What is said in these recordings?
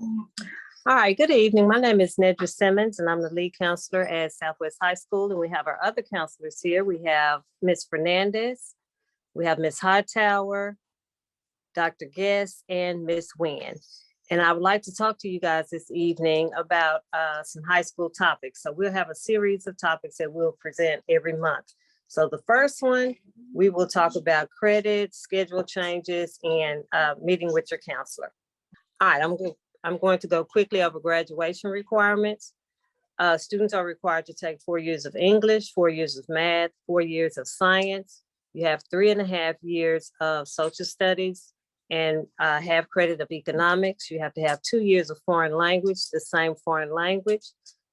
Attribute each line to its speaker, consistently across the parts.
Speaker 1: All right, good evening. My name is Nedra Simmons, and I'm the lead counselor at Southwest High School. And we have our other counselors here. We have Ms. Fernandez, we have Ms. Hightower, Dr. Guest, and Ms. Wynn. And I would like to talk to you guys this evening about some high school topics. So we'll have a series of topics that we'll present every month. So the first one, we will talk about credit, schedule changes, and meeting with your counselor. All right, I'm going to go quickly over graduation requirements. Students are required to take 4 years of English, 4 years of math, 4 years of science. You have 3.5 years of social studies and half credit of economics. You have to have 2 years of foreign language, the same foreign language.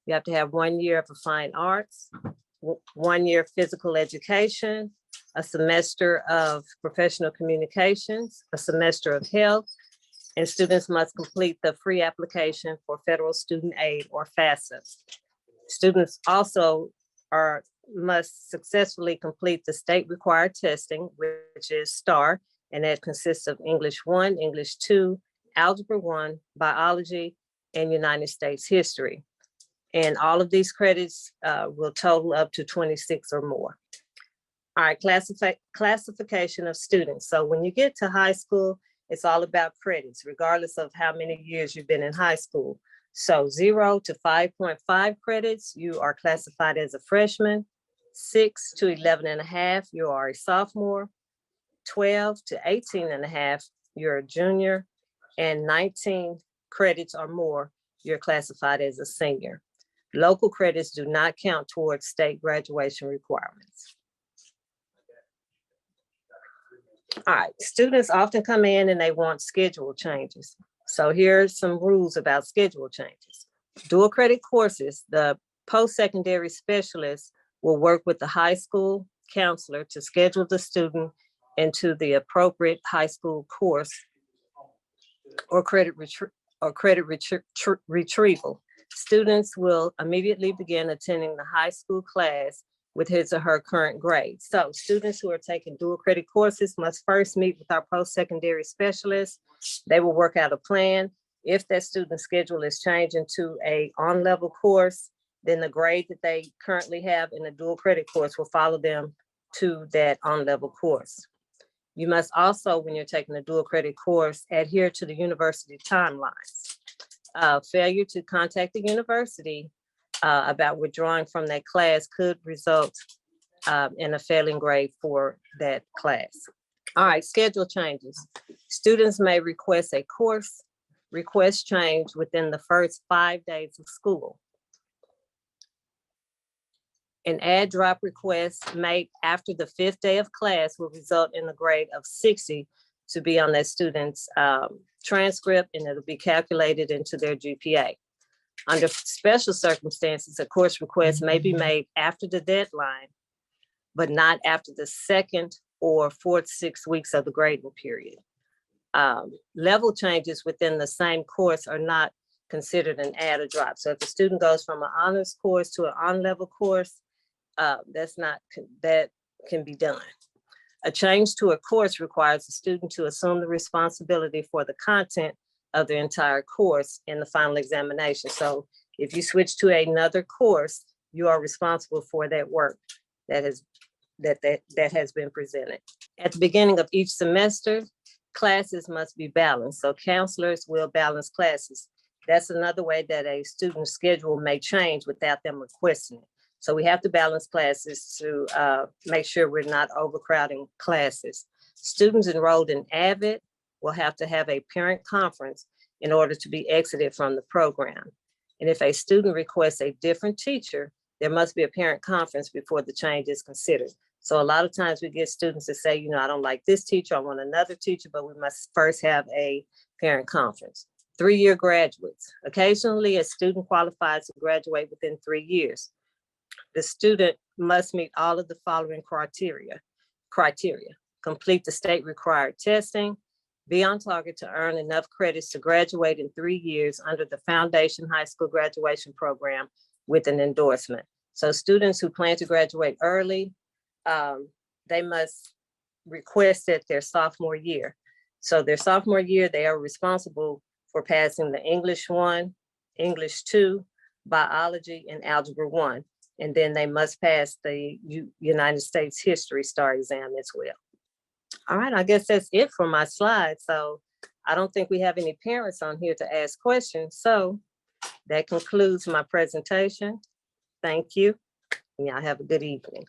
Speaker 1: You have to have 1 year of the fine arts, 1 year of physical education, a semester of professional communications, a semester of health, and students must complete the free application for federal student aid or FAFSA. Students also must successfully complete the state required testing, which is STAR, and that consists of English 1, English 2, Algebra 1, Biology, and United States History. And all of these credits will total up to 26 or more. All right, classification of students. So when you get to high school, it's all about credits, regardless of how many years you've been in high school. So 0 to 5.5 credits, you are classified as a freshman. 6 to 11.5, you are a sophomore. 12 to 18.5, you're a junior. And 19 credits or more, you're classified as a senior. Local credits do not count towards state graduation requirements. All right, students often come in and they want schedule changes. So here's some rules about schedule changes. Dual credit courses, the post-secondary specialist will work with the high school counselor to schedule the student into the appropriate high school course or credit retrieval. Students will immediately begin attending the high school class with his or her current grade. So students who are taking dual credit courses must first meet with our post-secondary specialist. They will work out a plan. If that student schedule is changing to a on-level course, then the grade that they currently have in the dual credit course will follow them to that on-level course. You must also, when you're taking a dual credit course, adhere to the university timelines. Failure to contact the university about withdrawing from that class could result in a failing grade for that class. All right, schedule changes. Students may request a course request change within the first 5 days of school. An add drop request made after the 5th day of class will result in a grade of 60 to be on that student's transcript, and it'll be calculated into their GPA. Under special circumstances, a course request may be made after the deadline, but not after the 2nd or 4th 6 weeks of the grading period. Level changes within the same course are not considered an add or drop. So if the student goes from an honors course to an on-level course, that can be done. A change to a course requires the student to assume the responsibility for the content of the entire course in the final examination. So if you switch to another course, you are responsible for that work that has been presented. At the beginning of each semester, classes must be balanced. So counselors will balance classes. That's another way that a student's schedule may change without them requesting it. So we have to balance classes to make sure we're not overcrowding classes. Students enrolled in AVID will have to have a parent conference in order to be exited from the program. And if a student requests a different teacher, there must be a parent conference before the change is considered. So a lot of times we get students that say, I don't like this teacher, I want another teacher, but we must first have a parent conference. 3-year graduates. Occasionally, a student qualifies to graduate within 3 years. The student must meet all of the following criteria. Complete the state required testing, be on target to earn enough credits to graduate in 3 years under the Foundation High School Graduation Program with an endorsement. So students who plan to graduate early, they must request it their sophomore year. So their sophomore year, they are responsible for passing the English 1, English 2, biology, and algebra 1. And then they must pass the United States History Star exam as well. All right, I guess that's it for my slides. So I don't think we have any parents on here to ask questions. So that concludes my presentation. Thank you. And y'all have a good evening.